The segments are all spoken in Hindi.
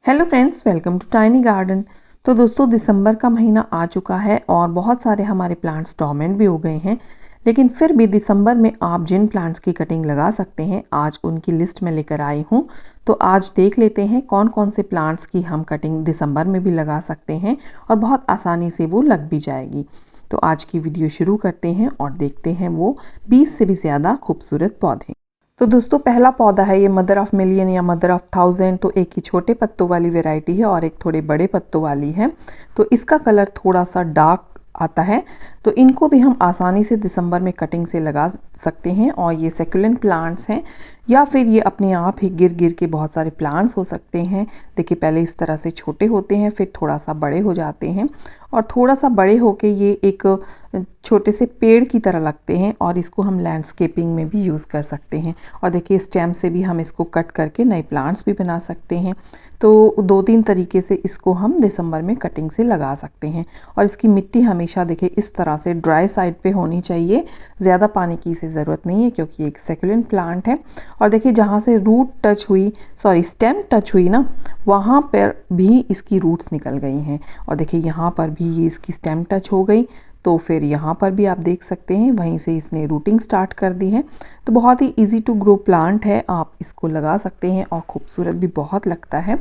Hello friends, welcome to tiny garden. तो दोस्तों, दिसंबर का महीना आ चुका है और बहुत सारे हमारे प्लांट्स डोरमेंट भी हो गए हैं। लेकिन फिर भी दिसंबर में आप जिन प्लांट्स की कटिंग लगा सकते हैं, आज उनकी लिस्ट में लेकर आई हूँ। तो आज देख लेते हैं कौन कौन से प्लांट्स की हम कटिंग दिसंबर में भी लगा सकते हैं और बहुत आसानी से वो लग भी जाएगी। तो आज की वीडियो शुरू करते हैं और देखते हैं वो 20 से भी ज़्यादा खूबसूरत पौधे। तो दोस्तों, पहला पौधा है ये मदर ऑफ मिलियन या मदर ऑफ थाउजेंड। तो एक ही छोटे पत्तों वाली वैरायटी है और एक थोड़े बड़े पत्तों वाली है। तो इसका कलर थोड़ा सा डार्क आता है। तो इनको भी हम आसानी से दिसंबर में कटिंग से लगा सकते हैं और ये सेकुलेंट प्लांट्स हैं या फिर ये अपने आप ही गिर गिर के बहुत सारे प्लांट्स हो सकते हैं। देखिए, पहले इस तरह से छोटे होते हैं, फिर थोड़ा सा बड़े हो जाते हैं और थोड़ा सा बड़े होके ये एक छोटे से पेड़ की तरह लगते हैं और इसको हम लैंडस्केपिंग में भी यूज़ कर सकते हैं। और देखिए, स्टेम से भी हम इसको कट करके नए प्लांट्स भी बना सकते हैं। तो 2-3 तरीके से इसको हम दिसंबर में कटिंग से लगा सकते हैं। और इसकी मिट्टी हमेशा देखिए इस तरह से ड्राई साइड पे होनी चाहिए। ज़्यादा पानी की इसे ज़रूरत नहीं है क्योंकि एक सेकुलेंट प्लांट है। और देखिए, जहाँ से स्टेम टच हुई ना, वहाँ पर भी इसकी रूट्स निकल गई हैं। और देखिए, यहाँ पर भी ये इसकी स्टेम टच हो गई, तो फिर यहाँ पर भी आप देख सकते हैं वहीं से इसने रूटिंग स्टार्ट कर दी है। तो बहुत ही इजी टू ग्रो प्लांट है, आप इसको लगा सकते हैं और खूबसूरत भी बहुत लगता है।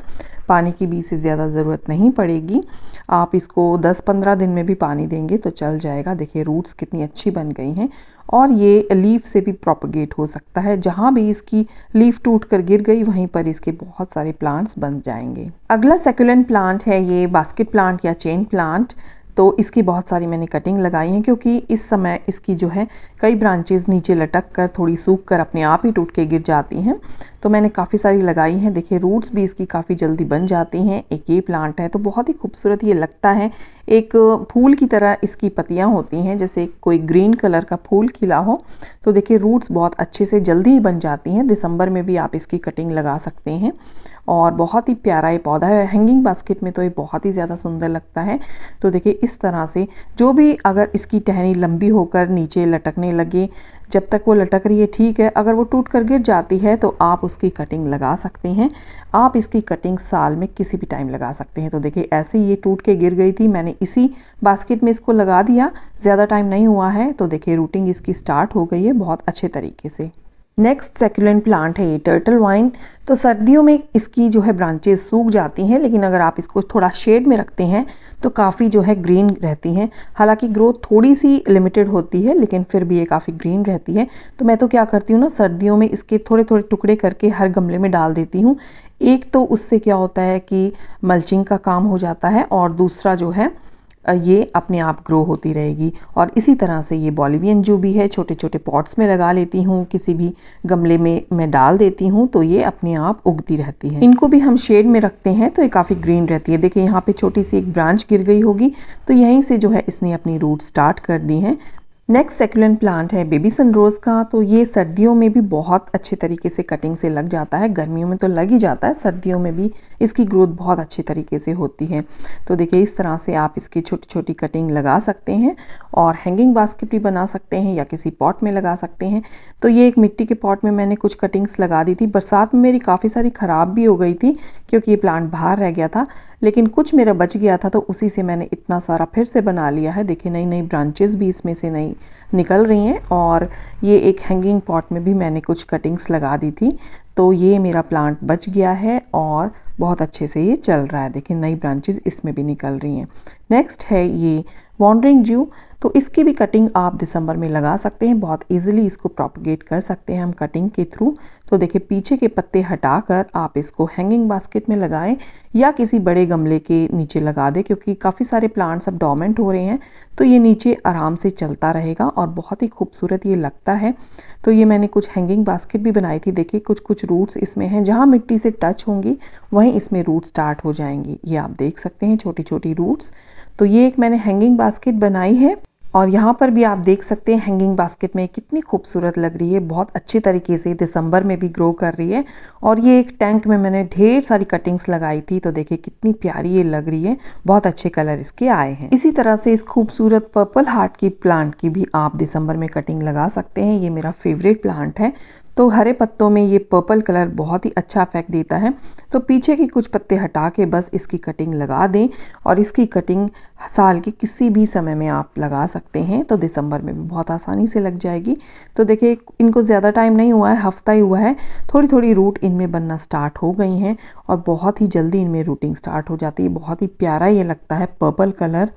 पानी की भी इसे ज़्यादा ज़रूरत नहीं पड़ेगी। आप इसको 10-15 दिन में भी पानी देंगे तो चल जाएगा। देखिए, रूट्स कितनी अच्छी बन गई हैं और ये लीफ से भी प्रोपगेट हो सकता है। जहाँ भी इसकी लीफ टूट कर गिर गई वहीं पर इसके बहुत सारे प्लांट्स बन जाएंगे। अगला सेकुलेंट प्लांट है ये बास्केट प्लांट या चेन प्लांट। तो इसकी बहुत सारी मैंने कटिंग लगाई हैं क्योंकि इस समय इसकी जो है कई ब्रांचेस नीचे लटक कर थोड़ी सूख कर अपने आप ही टूट के गिर जाती हैं। तो मैंने काफ़ी सारी लगाई हैं। देखिए, रूट्स भी इसकी काफ़ी जल्दी बन जाती हैं। एक ये प्लांट है तो बहुत ही खूबसूरत ये लगता है। एक फूल की तरह इसकी पत्तियां होती हैं, जैसे कोई ग्रीन कलर का फूल खिला हो। तो देखिए, रूट्स बहुत अच्छे से जल्दी ही बन जाती हैं। दिसंबर में भी आप इसकी कटिंग लगा सकते हैं और बहुत ही प्यारा ये पौधा है। हैंगिंग बास्केट में तो ये बहुत ही ज़्यादा सुंदर लगता है। तो देखिए, इस तरह से जो भी अगर इसकी टहनी लंबी होकर नीचे लटकने लगे, जब तक वो लटक रही है ठीक है। अगर वो टूट कर गिर जाती है तो आप उसकी कटिंग लगा सकते हैं। आप इसकी कटिंग साल में किसी भी टाइम लगा सकते हैं। तो देखिए, ऐसे ही ये टूट के गिर गई थी, मैंने इसी बास्केट में इसको लगा दिया। ज़्यादा टाइम नहीं हुआ है तो देखिए रूटिंग इसकी स्टार्ट हो गई है बहुत अच्छे तरीके से। नेक्स्ट सेकुलेंट प्लांट है ये टर्टल वाइन। तो सर्दियों में इसकी जो है ब्रांचेस सूख जाती हैं, लेकिन अगर आप इसको थोड़ा शेड में रखते हैं तो काफ़ी जो है ग्रीन रहती हैं। हालांकि ग्रोथ थोड़ी सी लिमिटेड होती है, लेकिन फिर भी ये काफ़ी ग्रीन रहती है। तो मैं तो क्या करती हूँ ना, सर्दियों में इसके थोड़े थोड़े टुकड़े करके हर गमले में डाल देती हूँ। एक तो उससे क्या होता है कि मल्चिंग का काम हो जाता है और दूसरा जो है ये अपने आप ग्रो होती रहेगी। और इसी तरह से ये बॉलिवियन जो भी है छोटे छोटे पॉट्स में लगा लेती हूँ, किसी भी गमले में मैं डाल देती हूँ तो ये अपने आप उगती रहती है। इनको भी हम शेड में रखते हैं तो ये काफ़ी ग्रीन रहती है। देखिए, यहाँ पे छोटी सी एक ब्रांच गिर गई होगी तो यहीं से जो है इसने अपनी रूट स्टार्ट कर दी है। नेक्स्ट सेकुलेंट प्लांट है बेबी सनरोज का। तो ये सर्दियों में भी बहुत अच्छे तरीके से कटिंग से लग जाता है। गर्मियों में तो लग ही जाता है, सर्दियों में भी इसकी ग्रोथ बहुत अच्छे तरीके से होती है। तो देखिए, इस तरह से आप इसकी छोटी छोटी कटिंग लगा सकते हैं और हैंगिंग बास्केट भी बना सकते हैं या किसी पॉट में लगा सकते हैं। तो ये एक मिट्टी के पॉट में मैंने कुछ कटिंग्स लगा दी थी। बरसात में मेरी काफ़ी सारी ख़राब भी हो गई थी क्योंकि ये प्लांट बाहर रह गया था, लेकिन कुछ मेरा बच गया था तो उसी से मैंने इतना सारा फिर से बना लिया है। देखिए, नई नई ब्रांचेस भी इसमें से नई निकल रही हैं। और ये एक हैंगिंग पॉट में भी मैंने कुछ कटिंग्स लगा दी थी, तो ये मेरा प्लांट बच गया है और बहुत अच्छे से ये चल रहा है। देखिए, नई ब्रांचेस इसमें भी निकल रही हैं। नेक्स्ट है ये वॉन्डरिंग जू। तो इसकी भी कटिंग आप दिसंबर में लगा सकते हैं। बहुत इजीली इसको प्रोपगेट कर सकते हैं हम कटिंग के थ्रू। तो देखिए, पीछे के पत्ते हटाकर आप इसको हैंगिंग बास्केट में लगाएं या किसी बड़े गमले के नीचे लगा दें, क्योंकि काफ़ी सारे प्लांट्स अब डोरमेंट हो रहे हैं तो ये नीचे आराम से चलता रहेगा और बहुत ही खूबसूरत ये लगता है। तो ये मैंने कुछ हैंगिंग बास्केट भी बनाई थी। देखिए, कुछ कुछ रूट्स इसमें हैं, जहाँ मिट्टी से टच होंगी वहीं इसमें रूट स्टार्ट हो जाएंगी। ये आप देख सकते हैं छोटी छोटी रूट्स। तो ये एक मैंने हैंगिंग बास्केट बनाई है और यहाँ पर भी आप देख सकते हैं हैंगिंग बास्केट में कितनी खूबसूरत लग रही है। बहुत अच्छे तरीके से दिसंबर में भी ग्रो कर रही है। और ये एक टैंक में मैंने ढेर सारी कटिंग्स लगाई थी, तो देखिए कितनी प्यारी ये लग रही है। बहुत अच्छे कलर इसके आए हैं। इसी तरह से इस खूबसूरत पर्पल हार्ट की प्लांट की भी आप दिसंबर में कटिंग लगा सकते हैं। ये मेरा फेवरेट प्लांट है। तो हरे पत्तों में ये पर्पल कलर बहुत ही अच्छा इफेक्ट देता है। तो पीछे के कुछ पत्ते हटा के बस इसकी कटिंग लगा दें और इसकी कटिंग साल के किसी भी समय में आप लगा सकते हैं, तो दिसंबर में भी बहुत आसानी से लग जाएगी। तो देखिए इनको ज़्यादा टाइम नहीं हुआ है, हफ्ता ही हुआ है, थोड़ी थोड़ी रूट इनमें बनना स्टार्ट हो गई हैं और बहुत ही जल्दी इनमें रूटिंग स्टार्ट हो जाती है। बहुत ही प्यारा ये लगता है पर्पल कलर।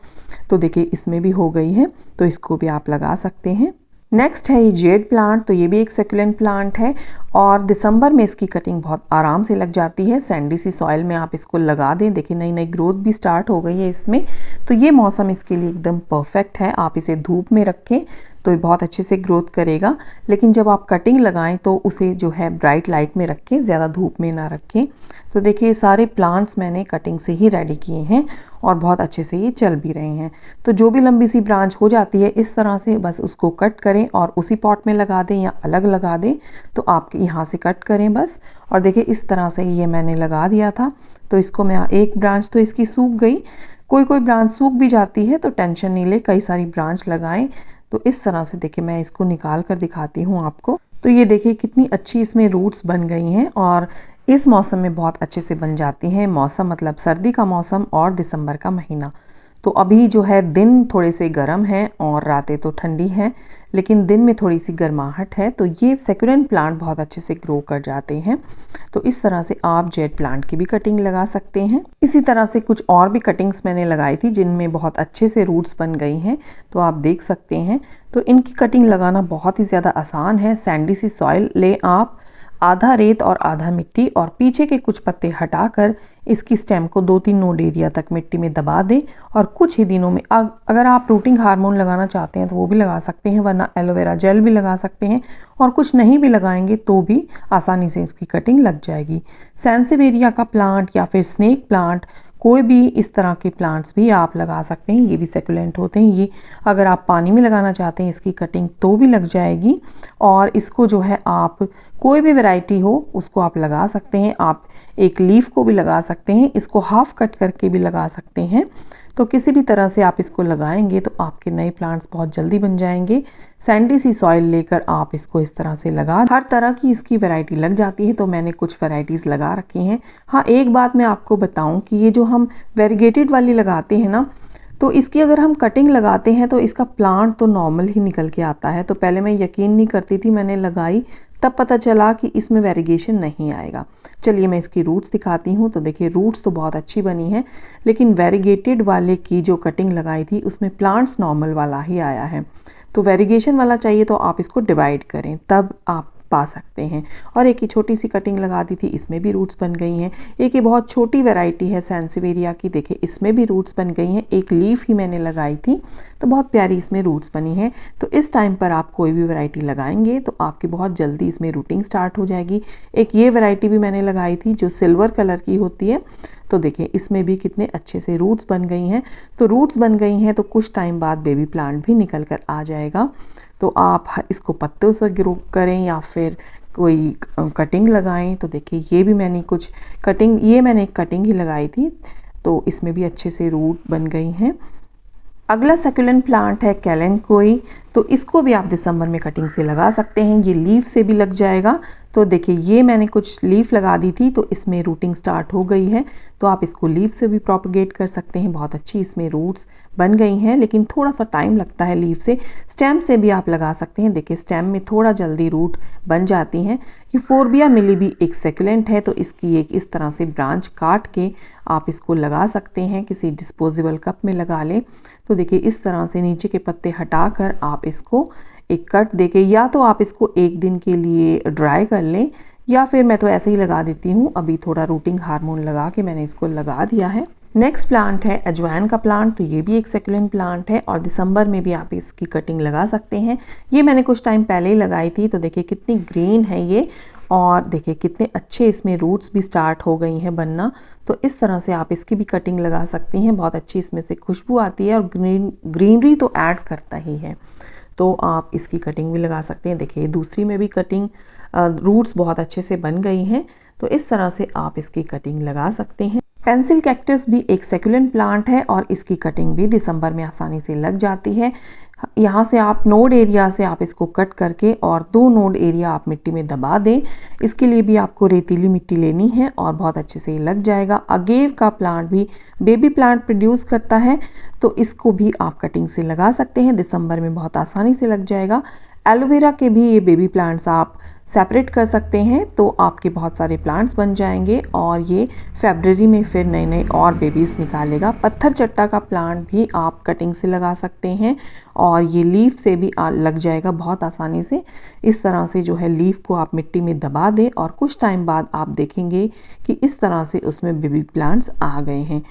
तो देखिए इसमें भी हो गई है, तो इसको भी आप लगा सकते हैं। नेक्स्ट है ये जेड प्लांट। तो ये भी एक सेकुलेंट प्लांट है और दिसंबर में इसकी कटिंग बहुत आराम से लग जाती है। सैंडी सी सॉइल में आप इसको लगा दें। देखिए नई नई ग्रोथ भी स्टार्ट हो गई है इसमें, तो ये मौसम इसके लिए एकदम परफेक्ट है। आप इसे धूप में रखें तो ये बहुत अच्छे से ग्रोथ करेगा, लेकिन जब आप कटिंग लगाएं तो उसे जो है ब्राइट लाइट में रखें, ज़्यादा धूप में ना रखें। तो देखिए सारे प्लांट्स मैंने कटिंग से ही रेडी किए हैं और बहुत अच्छे से ये चल भी रहे हैं। तो जो भी लंबी सी ब्रांच हो जाती है इस तरह से बस उसको कट करें और उसी पॉट में लगा दें या अलग लगा दें। तो आप यहाँ से कट करें बस, और देखिए इस तरह से ये मैंने लगा दिया था। तो इसको मैं एक ब्रांच तो इसकी सूख गई, कोई कोई ब्रांच सूख भी जाती है तो टेंशन नहीं ले, कई सारी ब्रांच लगाएं। तो इस तरह से देखिए मैं इसको निकाल कर दिखाती हूँ आपको। तो ये देखिए कितनी अच्छी इसमें रूट्स बन गई हैं और इस मौसम में बहुत अच्छे से बन जाती हैं। मौसम मतलब सर्दी का मौसम और दिसंबर का महीना। तो अभी जो है दिन थोड़े से गर्म हैं और रातें तो ठंडी हैं, लेकिन दिन में थोड़ी सी गर्माहट है। तो ये सेकुलेंट प्लांट बहुत अच्छे से ग्रो कर जाते हैं। तो इस तरह से आप जेड प्लांट की भी कटिंग लगा सकते हैं। इसी तरह से कुछ और भी कटिंग्स मैंने लगाई थी जिनमें बहुत अच्छे से रूट्स बन गई हैं, तो आप देख सकते हैं। तो इनकी कटिंग लगाना बहुत ही ज़्यादा आसान है। सैंडी सी सॉइल ले आप, आधा रेत और आधा मिट्टी, और पीछे के कुछ पत्ते हटाकर इसकी स्टेम को 2-3 नोड एरिया तक मिट्टी में दबा दें और कुछ ही दिनों में अगर आप रूटिंग हार्मोन लगाना चाहते हैं तो वो भी लगा सकते हैं, वरना एलोवेरा जेल भी लगा सकते हैं, और कुछ नहीं भी लगाएंगे तो भी आसानी से इसकी कटिंग लग जाएगी। सैंसेवेरिया का प्लांट या फिर स्नेक प्लांट, कोई भी इस तरह के प्लांट्स भी आप लगा सकते हैं, ये भी सेकुलेंट होते हैं। ये अगर आप पानी में लगाना चाहते हैं इसकी कटिंग तो भी लग जाएगी, और इसको जो है आप कोई भी वैरायटी हो उसको आप लगा सकते हैं। आप एक लीफ को भी लगा सकते हैं, इसको हाफ कट करके भी लगा सकते हैं। तो किसी भी तरह से आप इसको लगाएंगे तो आपके नए प्लांट्स बहुत जल्दी बन जाएंगे। सैंडी सी सॉइल लेकर आप इसको इस तरह से लगा, हर तरह की इसकी वैरायटी लग जाती है। तो मैंने कुछ वैरायटीज़ लगा रखी हैं। हाँ, एक बात मैं आपको बताऊं कि ये जो हम वेरीगेटेड वाली लगाते हैं ना, तो इसकी अगर हम कटिंग लगाते हैं तो इसका प्लांट तो नॉर्मल ही निकल के आता है। तो पहले मैं यकीन नहीं करती थी, मैंने लगाई तब पता चला कि इसमें वेरीगेशन नहीं आएगा। चलिए मैं इसकी रूट्स दिखाती हूँ। तो देखिए रूट्स तो बहुत अच्छी बनी है, लेकिन वेरीगेटेड वाले की जो कटिंग लगाई थी उसमें प्लांट्स नॉर्मल वाला ही आया है। तो वेरीगेशन वाला चाहिए तो आप इसको डिवाइड करें, तब आप पा सकते हैं। और एक ही छोटी सी कटिंग लगा दी थी, इसमें भी रूट्स बन गई हैं। एक ये बहुत छोटी वैरायटी है सैंसेवेरिया की, देखिए इसमें भी रूट्स बन गई हैं। एक लीफ ही मैंने लगाई थी तो बहुत प्यारी इसमें रूट्स बनी है। तो इस टाइम पर आप कोई भी वैरायटी लगाएंगे तो आपकी बहुत जल्दी इसमें रूटिंग स्टार्ट हो जाएगी। एक ये वैरायटी भी मैंने लगाई थी जो सिल्वर कलर की होती है। तो देखिए इसमें भी कितने अच्छे से रूट्स बन गई हैं। तो रूट्स बन गई हैं तो कुछ टाइम बाद बेबी प्लांट भी निकल कर आ जाएगा। तो आप इसको पत्तों से ग्रो करें या फिर कोई कटिंग लगाएं। तो देखिए ये भी मैंने कुछ कटिंग, ये मैंने एक कटिंग ही लगाई थी, तो इसमें भी अच्छे से रूट बन गई हैं। अगला सेकुलेंट प्लांट है कैलेंकोई। तो इसको भी आप दिसंबर में कटिंग से लगा सकते हैं, ये लीफ से भी लग जाएगा। तो देखिए ये मैंने कुछ लीफ लगा दी थी तो इसमें रूटिंग स्टार्ट हो गई है। तो आप इसको लीफ से भी प्रोपगेट कर सकते हैं, बहुत अच्छी इसमें रूट्स बन गई हैं, लेकिन थोड़ा सा टाइम लगता है लीफ से। स्टेम से भी आप लगा सकते हैं, देखिए स्टेम में थोड़ा जल्दी रूट बन जाती हैं। ये फोर्बिया मिली भी एक सेकुलेंट है, तो इसकी एक इस तरह से ब्रांच काट के आप इसको लगा सकते हैं, किसी डिस्पोजेबल कप में लगा लें। तो देखिए इस तरह से नीचे के पत्ते हटाकर आप इसको एक कट देके, या तो आप इसको एक दिन के लिए ड्राई कर लें, या फिर मैं तो ऐसे ही लगा देती हूँ। अभी थोड़ा रूटिंग हार्मोन लगा के मैंने इसको लगा दिया है। नेक्स्ट प्लांट है अजवाइन का प्लांट। तो ये भी एक सेकुलेंट प्लांट है और दिसंबर में भी आप इसकी कटिंग लगा सकते हैं। ये मैंने कुछ टाइम पहले ही लगाई थी। तो देखिए कितनी ग्रीन है ये, और देखिए कितने अच्छे इसमें रूट्स भी स्टार्ट हो गई हैं बनना। तो इस तरह से आप इसकी भी कटिंग लगा सकती हैं, बहुत अच्छी इसमें से खुशबू आती है और ग्रीनरी तो ऐड करता ही है। तो आप इसकी कटिंग भी लगा सकते हैं। देखिए दूसरी में भी कटिंग रूट्स बहुत अच्छे से बन गई हैं। तो इस तरह से आप इसकी कटिंग लगा सकते हैं। पेंसिल कैक्टस भी एक सेकुलेंट प्लांट है और इसकी कटिंग भी दिसंबर में आसानी से लग जाती है। यहाँ से आप नोड एरिया से आप इसको कट करके और 2 नोड एरिया आप मिट्टी में दबा दें। इसके लिए भी आपको रेतीली मिट्टी लेनी है और बहुत अच्छे से ये लग जाएगा। अगेव का प्लांट भी बेबी प्लांट प्रोड्यूस करता है, तो इसको भी आप कटिंग से लगा सकते हैं। दिसंबर में बहुत आसानी से लग जाएगा। एलोवेरा के भी ये बेबी प्लांट्स आप सेपरेट कर सकते हैं, तो आपके बहुत सारे प्लांट्स बन जाएंगे और ये फरवरी में फिर नए नए और बेबीज़ निकालेगा। पत्थर चट्टा का प्लांट भी आप कटिंग से लगा सकते हैं और ये लीफ से भी लग जाएगा बहुत आसानी से। इस तरह से जो है लीफ को आप मिट्टी में दबा दें और कुछ टाइम बाद आप देखेंगे कि इस तरह से उसमें बेबी प्लांट्स आ गए हैं।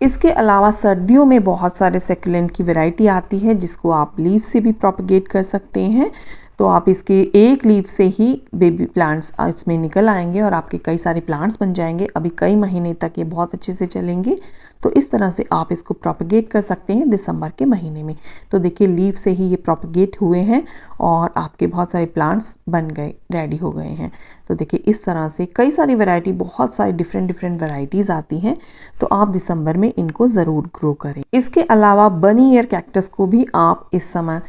इसके अलावा सर्दियों में बहुत सारे सेकुलेंट की वैरायटी आती है जिसको आप लीफ से भी प्रोपगेट कर सकते हैं। तो आप इसके एक लीफ से ही बेबी प्लांट्स इसमें निकल आएंगे और आपके कई सारे प्लांट्स बन जाएंगे। अभी कई महीने तक ये बहुत अच्छे से चलेंगे। तो इस तरह से आप इसको प्रोपगेट कर सकते हैं दिसंबर के महीने में। तो देखिए लीफ से ही ये प्रोपगेट हुए हैं और आपके बहुत सारे प्लांट्स बन गए, रेडी हो गए हैं। तो देखिए इस तरह से कई सारी वैरायटी, बहुत सारी डिफरेंट वैरायटीज़ आती हैं। तो आप दिसंबर में इनको ज़रूर ग्रो करें। इसके अलावा बनी ईयर कैक्टस को भी आप इस समय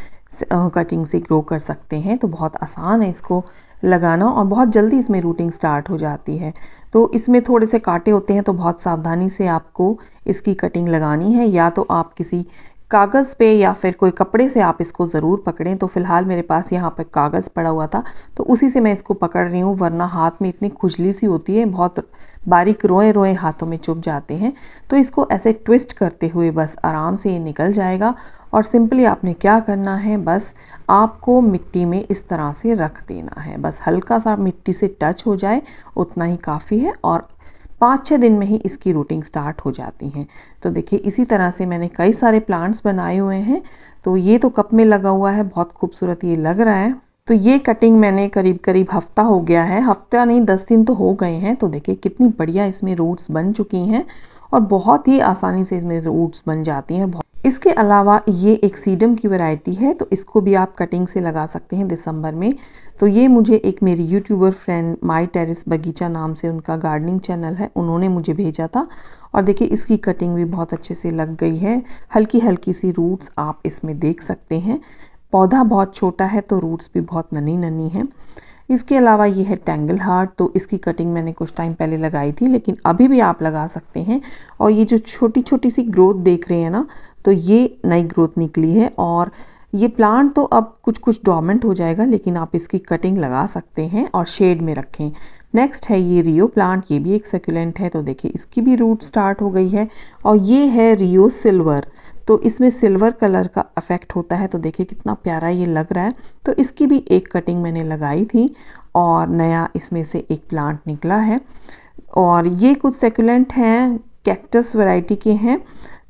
कटिंग से ग्रो कर सकते हैं। तो बहुत आसान है इसको लगाना और बहुत जल्दी इसमें रूटिंग स्टार्ट हो जाती है। तो इसमें थोड़े से कांटे होते हैं, तो बहुत सावधानी से आपको इसकी कटिंग लगानी है। या तो आप किसी कागज़ पे या फिर कोई कपड़े से आप इसको ज़रूर पकड़ें। तो फ़िलहाल मेरे पास यहाँ पर कागज़ पड़ा हुआ था, तो उसी से मैं इसको पकड़ रही हूँ, वरना हाथ में इतनी खुजली सी होती है, बहुत बारीक रोए रोए हाथों में चुभ जाते हैं। तो इसको ऐसे ट्विस्ट करते हुए बस आराम से ये निकल जाएगा। और सिंपली आपने क्या करना है, बस आपको मिट्टी में इस तरह से रख देना है। बस हल्का सा मिट्टी से टच हो जाए उतना ही काफ़ी है और 5-6 दिन में ही इसकी रूटिंग स्टार्ट हो जाती हैं। तो देखिए इसी तरह से मैंने कई सारे प्लांट्स बनाए हुए हैं। तो ये तो कप में लगा हुआ है, बहुत खूबसूरत ये लग रहा है। तो ये कटिंग मैंने करीब हफ्ता हो गया है, हफ्ता नहीं 10 दिन तो हो गए हैं। तो देखिए कितनी बढ़िया इसमें रूट्स बन चुकी हैं और बहुत ही आसानी से इसमें रूट्स बन जाती हैं। इसके अलावा ये एक सीडम की वैरायटी है, तो इसको भी आप कटिंग से लगा सकते हैं दिसंबर में। तो ये मुझे एक मेरी यूट्यूबर फ्रेंड माई टेरेस बगीचा नाम से उनका गार्डनिंग चैनल है, उन्होंने मुझे भेजा था। और देखिए इसकी कटिंग भी बहुत अच्छे से लग गई है। हल्की हल्की सी रूट्स आप इसमें देख सकते हैं। पौधा बहुत छोटा है तो रूट्स भी बहुत नन्ही नन्ही हैं। इसके अलावा ये है टेंगल हार्ट, तो इसकी कटिंग मैंने कुछ टाइम पहले लगाई थी, लेकिन अभी भी आप लगा सकते हैं। और ये जो छोटी छोटी सी ग्रोथ देख रहे हैं ना, तो ये नई ग्रोथ निकली है और ये प्लांट तो अब कुछ डोर्मेंट हो जाएगा, लेकिन आप इसकी कटिंग लगा सकते हैं और शेड में रखें। नेक्स्ट है ये रियो प्लांट, ये भी एक सेक्युलेंट है। तो देखिए इसकी भी रूट स्टार्ट हो गई है। और ये है रियो सिल्वर, तो इसमें सिल्वर कलर का इफेक्ट होता है। तो देखिए कितना प्यारा ये लग रहा है। तो इसकी भी एक कटिंग मैंने लगाई थी और नया इसमें से एक प्लांट निकला है। और ये कुछ सेक्युलेंट हैं, कैक्टस वैरायटी के हैं।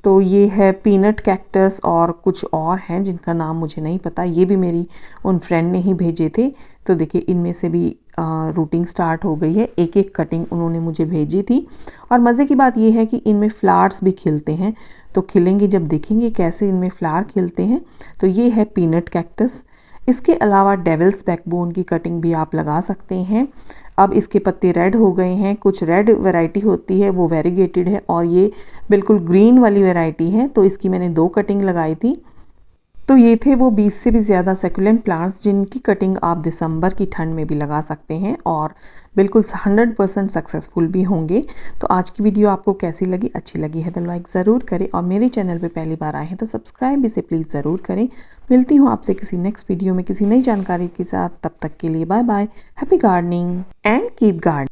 तो ये है पीनट कैक्टस और कुछ और हैं जिनका नाम मुझे नहीं पता, ये भी मेरी उन फ्रेंड ने ही भेजे थे। तो देखिए इनमें से भी रूटिंग स्टार्ट हो गई है। एक एक कटिंग उन्होंने मुझे भेजी थी। और मज़े की बात ये है कि इनमें फ्लावर्स भी खिलते हैं, तो खिलेंगे जब देखेंगे कैसे इनमें फ्लावर खिलते हैं। तो ये है पीनट कैक्टस। इसके अलावा डेविल्स बैकबोन की कटिंग भी आप लगा सकते हैं। अब इसके पत्ते रेड हो गए हैं, कुछ रेड वैरायटी होती है वो वेरीगेटेड है और ये बिल्कुल ग्रीन वाली वैरायटी है। तो इसकी मैंने 2 कटिंग लगाई थी। तो ये थे वो 20 से भी ज़्यादा सेकुलेंट प्लांट्स जिनकी कटिंग आप दिसंबर की ठंड में भी लगा सकते हैं और बिल्कुल 100% सक्सेसफुल भी होंगे। तो आज की वीडियो आपको कैसी लगी, अच्छी लगी है तो लाइक ज़रूर करें और मेरे चैनल पे पहली बार आए हैं तो सब्सक्राइब इसे प्लीज़ ज़रूर करें। मिलती हूँ आपसे किसी नेक्स्ट वीडियो में किसी नई जानकारी के साथ। तब तक के लिए bye bye, happy gardening and keep gardening.